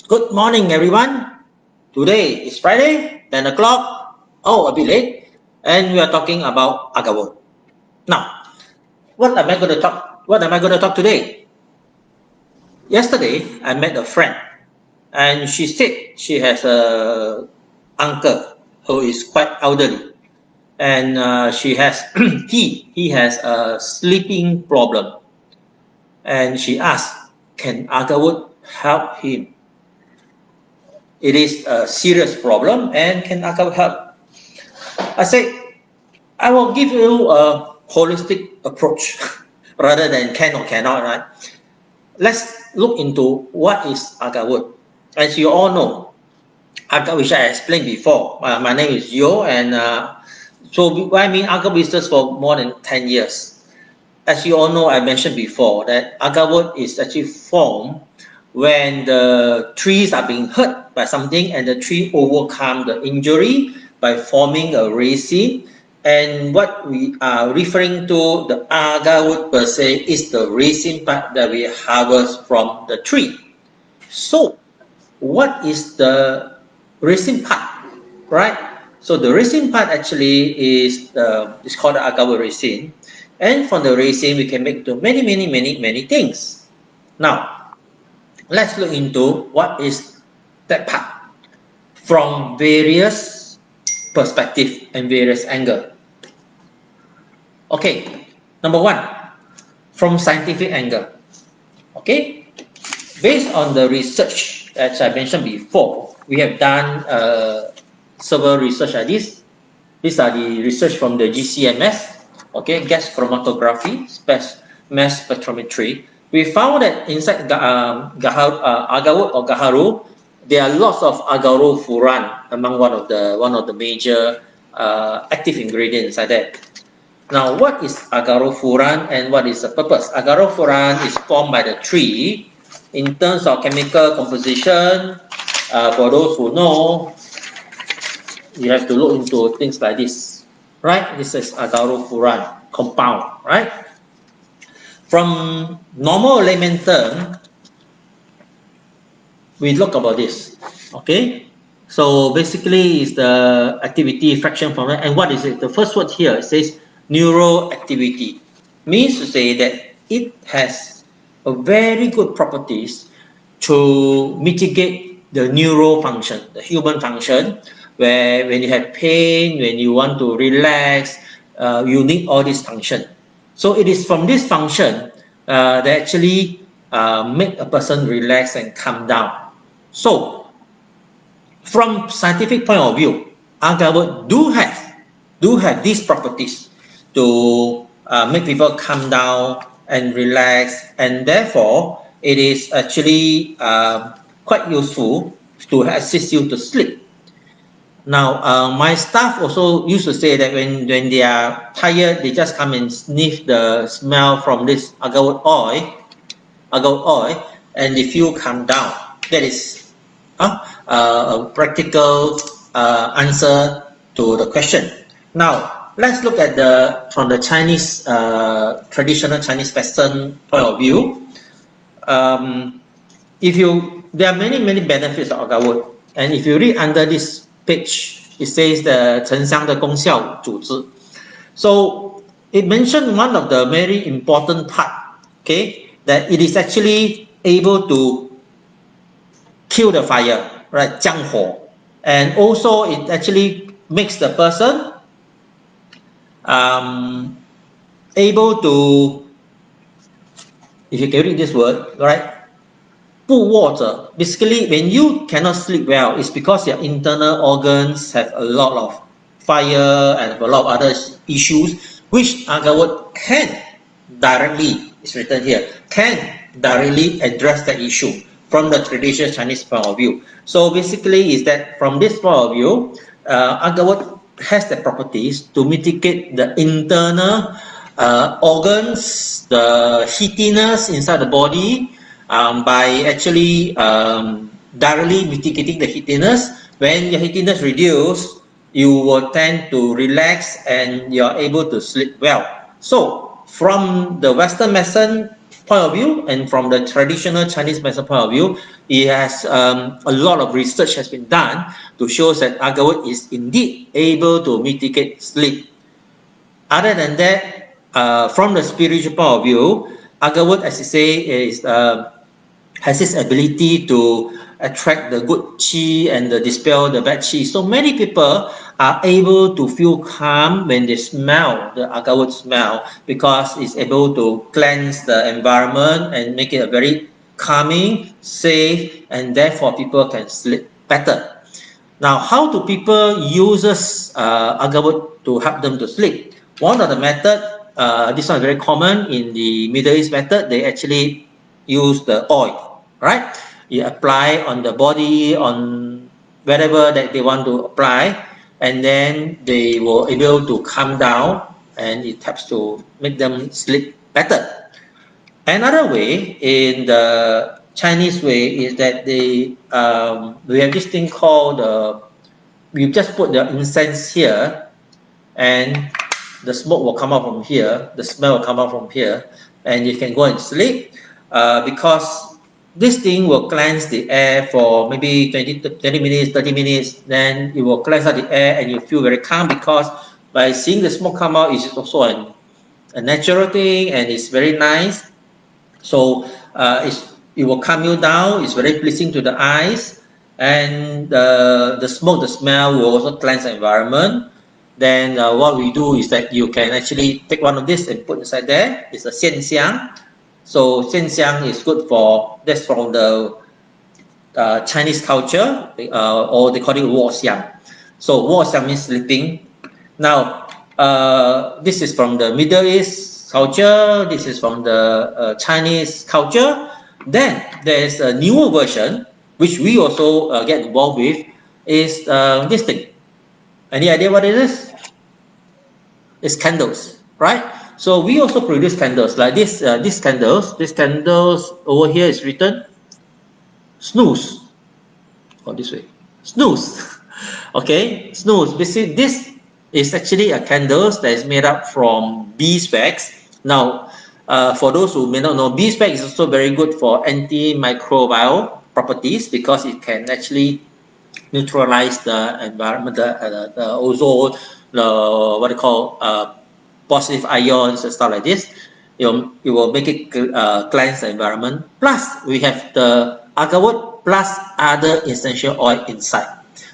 Good morning, everyone. Today is Friday, 10 o'clock. Oh, a bit late. And we are talking about agarwood. Now, what am I going to talk? What am I going to talk today? Yesterday, I met a friend, and she said she has a uncle who is quite elderly, and she has he has a sleeping problem, and she asked, "Can agarwood help him?" It is a serious problem, and can agarwood help? I said, I will give you a holistic approach rather than can or cannot, right? Let's look into what is agarwood. As you all know, which I explained before, my name is Yo, and so I mean agar business for more than 10 years. As you all know, I mentioned before that agarwood is actually formed when the trees are being hurt by something and the tree overcome the injury by forming a resin. And what we are referring to, the agarwood per se, is the resin part that we harvest from the tree. So, what is the resin part, right? So the resin part actually is called the agarwood resin, and from the resin we can make many things. Now, let's look into what is that part from various perspective and various angle. Okay, number one, from scientific angle. Okay, based on the research as I mentioned before, we have done several research like this. These are the research from the GCMS, okay, gas chromatography, mass spectrometry. We found that inside agarwood or gaharu, there are lots of agarwofuran among one of the major active ingredients like that. Now, what is agarwofuran and what is the purpose? Agarwofuran is formed by the tree. In terms of chemical composition, for those who know, you have to look into things like this, right? This is agarwofuran compound, right? From normal layman term, we look about this, okay? So basically, is the activity fraction from it. And what is it? The first word here, it says neuroactivity. Means to say that it has a very good properties to mitigate the neural function, the human function, where when you have pain, when you want to relax, you need all this function. So it is from this function that actually make a person relax and calm down. So from scientific point of view, agarwood do have these properties to make people calm down and relax, and therefore it is actually quite useful to assist you to sleep. Now, my staff also used to say that when they are tired, they just come and sniff the smell from this agarwood oil, and they feel calm down. That is a practical answer to the question. Now, let's look at from the Chinese traditional Chinese Western point of view. There are many benefits of agarwood, and if you read under this page, it says the 沉香的功效组织. So it mentioned one of the very important part, okay, that it is actually able to kill the fire, right, 降火, and also it actually makes the person able to, if you can read this word, right, 不卧者, basically when you cannot sleep well, it's because your internal organs have a lot of fire and a lot of other issues, which agarwood can directly, it's written here, can directly address that issue from the traditional Chinese point of view. So basically is that from this point of view, agarwood has the properties to mitigate the internal organs, the heatiness inside the body, by actually directly mitigating the heatiness. When your heatiness reduces, you will tend to relax and you're able to sleep well. So from the Western medicine point of view and from the traditional Chinese medicine point of view, it has a lot of research has been done to show that agarwood is indeed able to mitigate sleep. Other than that, from the spiritual point of view, agarwood, as you say, is has this ability to attract the good qi and dispel the bad qi. So many people are able to feel calm when they smell the agarwood smell because it's able to cleanse the environment and make it a very calming, safe, and therefore people can sleep better. Now, how do people uses agarwood to help them to sleep? One of the method, this one is very common in the Middle East method. They actually use the oil, right? You apply on the body, on wherever that they want to apply, and then they will able to calm down, and it helps to make them sleep better. Another way in the Chinese way is that we have this thing called we just put the incense here, and the smoke will come out from here, the smell will come out from here, and you can go and sleep because this thing will cleanse the air for maybe 20 minutes, 30 minutes, then it will cleanse out the air and you feel very calm because by seeing the smoke come out, it's also a natural thing and it's very nice. So it will calm you down. It's very pleasing to the eyes, and the smoke, the smell will also cleanse the environment. Then what we do is that you can actually take one of this and put inside there. It's a xian xiang. So xian xiang is good for that's from the Chinese culture, or they call it wo xiang. So wo xiang means sleeping. Now this is from the Middle East culture, this is from the Chinese culture. Then there's a newer version, which we also get involved with, is this thing. Any idea what it is? It's candles, right? So we also produce candles like this. These candles over here is written snooze, or this way, snooze. Okay, snooze. Basically, this is actually a candle that is made up from beeswax. Now, for those who may not know, beeswax is also very good for antimicrobial properties because it can actually neutralize the environment, the ozone, the what they call positive ions and stuff like this. It will make it cleanse the environment. Plus, we have the agarwood plus other essential oil inside.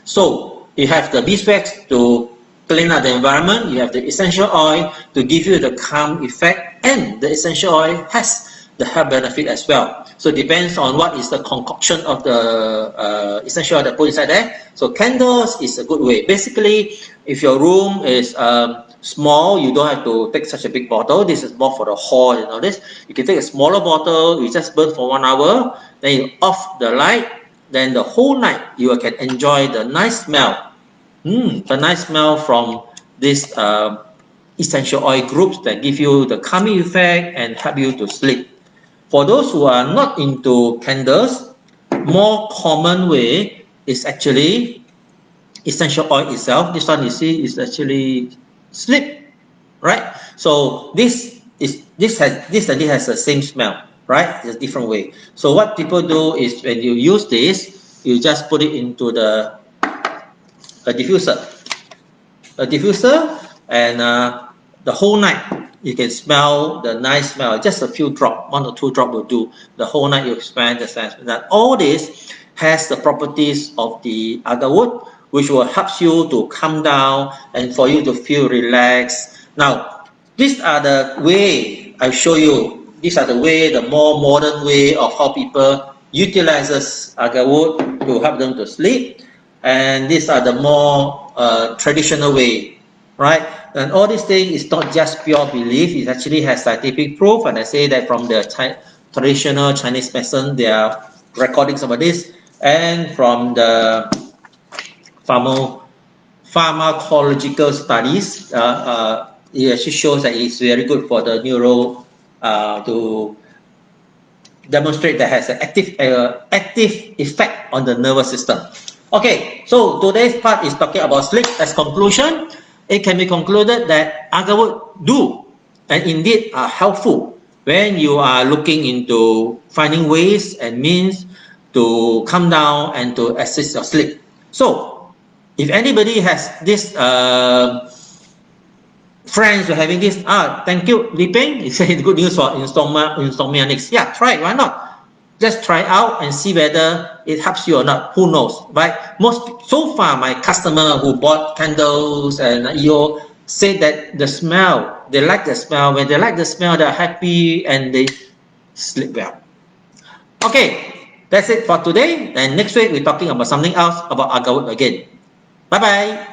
So you have the beeswax to clean out the environment, you have the essential oil to give you the calm effect, and the essential oil has the health benefit as well. So it depends on what is the concoction of the essential oil that put inside there. So candles is a good way. Basically, if your room is small, you don't have to take such a big bottle. This is more for the hall and all this. You can take a smaller bottle, you just burn for 1 hour, then you off the light, then the whole night you can enjoy the nice smell. The nice smell from this essential oil groups that give you the calming effect and help you to sleep. For those who are not into candles, more common way is actually essential oil itself. This one you see is actually sleep, right? So this has the same smell, right? It's a different way. So what people do is when you use this, you just put it into a diffuser, and the whole night you can smell the nice smell. Just a few drops, 1 or 2 drops will do. The whole night you smell the sense that all this has the properties of the agarwood, which will help you to calm down and for you to feel relaxed. Now, these are the way I show you. These are the way, the more modern way of how people utilizes agarwood to help them to sleep. And these are the more traditional way, right? And all these things is not just pure belief, it actually has scientific proof. And I say that from the traditional Chinese medicine, there are recordings about this, and from the pharmacological studies, it actually shows that it's very good for the neuro to demonstrate that has an active effect on the nervous system. Okay, so today's part is talking about sleep. As conclusion, it can be concluded that agarwood do and indeed are helpful when you are looking into finding ways and means to come down and to assist your sleep. So, if anybody has this friends who are having this, thank you, Liping. It's good news for insomniacs. Yeah, try it. Why not? Just try out and see whether it helps you or not. Who knows, right? So far, my customer who bought candles and say that the smell, they like the smell. When they like the smell, they're happy and they sleep well. Okay, that's it for today. And next week we're talking about something else about agarwood again. Bye bye.